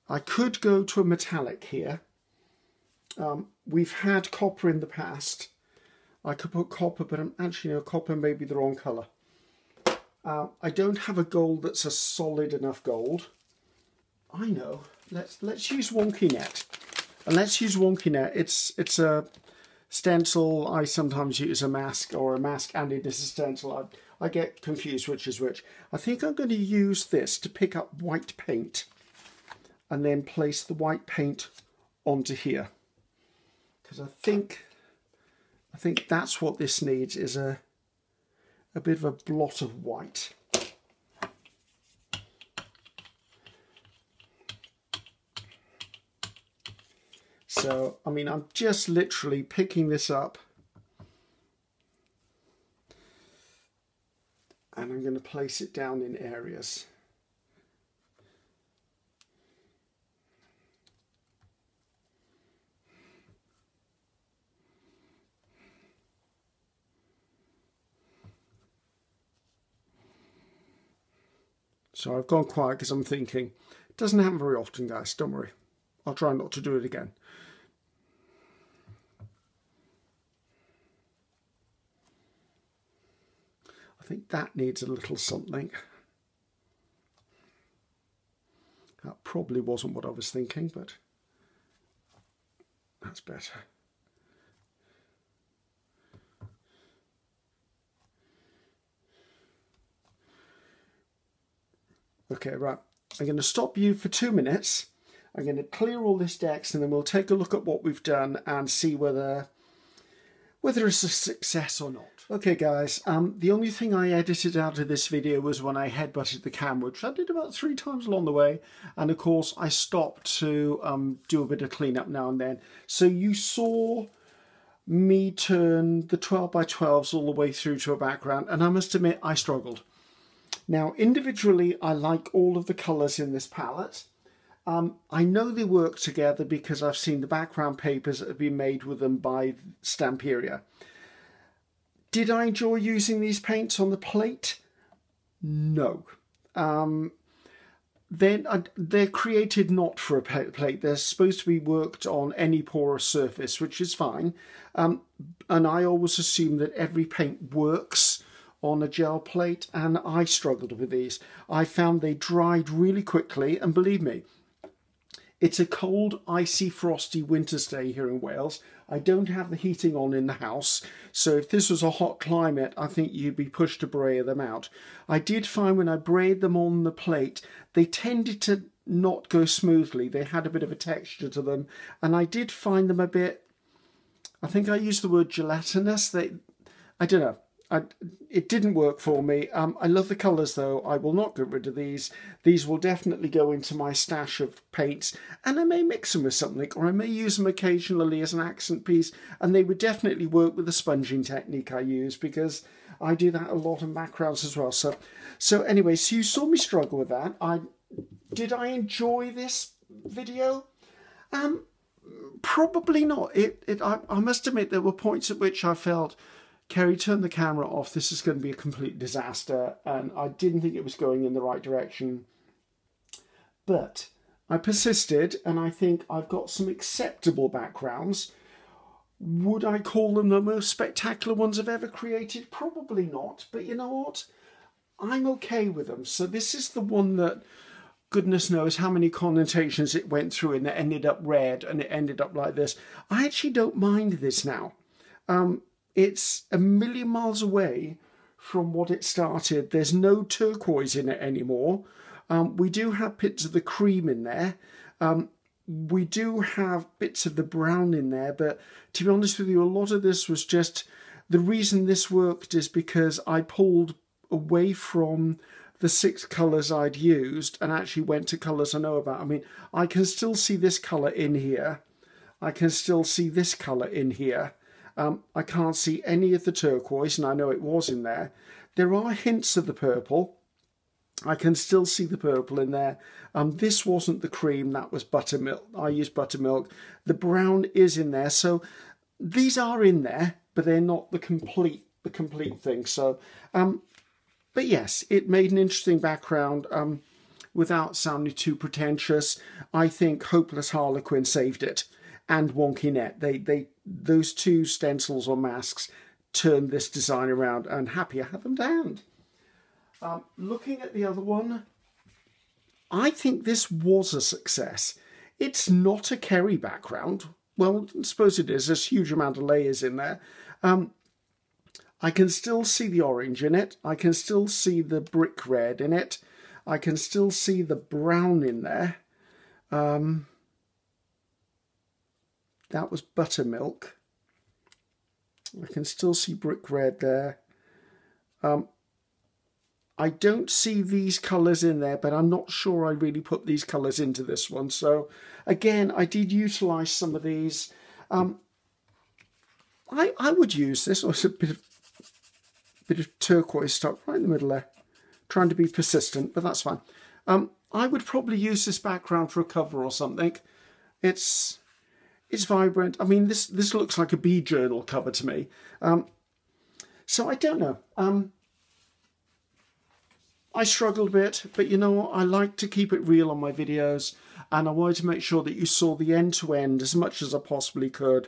I could go to a metallic here. We've had copper in the past. I could put copper, but copper may be the wrong colour. I don't have a gold that's a solid enough gold. I know. Let's use Wonky Net. And let's use Wonky Net. It's a stencil. I sometimes use a mask, or a mask and it is a stencil. I get confused which is which. I think I'm going to use this to pick up white paint and then place the white paint onto here. Because I think that's what this needs, is a bit of a blot of white. So, I mean, I'm just literally picking this up and I'm going to place it down in areas. So I've gone quiet because I'm thinking, it doesn't happen very often, guys, don't worry. I'll try not to do it again. I think that needs a little something. That probably wasn't what I was thinking, but that's better. Okay, right. I'm going to stop you for 2 minutes. I'm going to clear all this decks and then we'll take a look at what we've done and see whether it's a success or not. Okay guys, the only thing I edited out of this video was when I headbutted the camera, which I did about 3 times along the way. And of course I stopped to do a bit of cleanup now and then. So you saw me turn the 12x12s all the way through to a background, and I must admit I struggled. Now, individually, I like all of the colours in this palette. I know they work together because I've seen the background papers that have been made with them by Stamperia. Did I enjoy using these paints on the plate? No. They're created not for a plate. They're supposed to be worked on any porous surface, which is fine. And I always assume that every paint works on a gel plate, and I struggled with these. I found they dried really quickly, and believe me, it's a cold, icy, frosty winter's day here in Wales. I don't have the heating on in the house, so if this was a hot climate, I think you'd be pushed to brayer them out. I did find when I brayed them on the plate, they tended to not go smoothly. They had a bit of a texture to them, and I did find them a bit, I think I used the word gelatinous. I don't know. It didn't work for me. I love the colours though. I will not get rid of these. These will definitely go into my stash of paints, and I may mix them with something, or I may use them occasionally as an accent piece, and they would definitely work with the sponging technique I use, because I do that a lot in backgrounds as well. So anyway, so you saw me struggle with that. Did I enjoy this video? Probably not. I must admit there were points at which I felt, Ceri, turn the camera off, this is going to be a complete disaster, and I didn't think it was going in the right direction. But I persisted, and I think I've got some acceptable backgrounds. Would I call them the most spectacular ones I've ever created? Probably not, but you know what? I'm okay with them. So this is the one that goodness knows how many connotations it went through, and it ended up red, and it ended up like this. I actually don't mind this now. It's a million miles away from what it started. There's no turquoise in it anymore. We do have bits of the cream in there. we do have bits of the brown in there, but to be honest with you, a lot of this was just, the reason this worked is because I pulled away from the 6 colours I'd used and actually went to colours I know about. I mean, I can still see this colour in here. I can still see this colour in here. I can't see any of the turquoise, and I know it was in there. There are hints of the purple. I can still see the purple in there. This wasn't the cream, that was buttermilk. I used buttermilk. The brown is in there, so these are in there, but they're not the complete thing. So, but yes, it made an interesting background without sounding too pretentious. I think Hopeless Harlequin saved it, and Wonky Net. Those 2 stencils or masks turned this design around, and happy I had them to hand. Looking at the other one, I think this was a success. It's not a Ceri background. Well, I suppose it is. There's a huge amount of layers in there. I can still see the orange in it. I can still see the brick red in it. I can still see the brown in there. That was buttermilk. I can still see brick red there. I don't see these colours in there, but I'm not sure I really put these colours into this one. So, again, I did utilise some of these. I would use this. Oh, it's a bit of turquoise stuff right in the middle there. Trying to be persistent, but that's fine. I would probably use this background for a cover or something. It's vibrant. I mean, this looks like a bee journal cover to me. So I don't know. I struggled a bit, but you know what? I like to keep it real on my videos, and I wanted to make sure that you saw the end-to-end as much as I possibly could.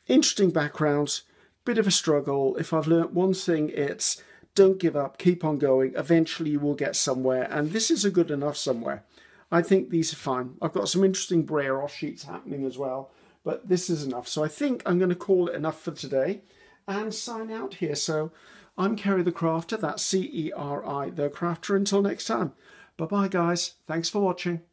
Interesting backgrounds, bit of a struggle. If I've learnt one thing, it's don't give up, keep on going. Eventually you will get somewhere, and this is a good enough somewhere. I think these are fine. I've got some interesting Braille sheets happening as well, but this is enough. So I think I'm going to call it enough for today and sign out here. So I'm Ceri the Crafter, that's C-E-R-I the Crafter. Until next time, bye-bye guys, thanks for watching.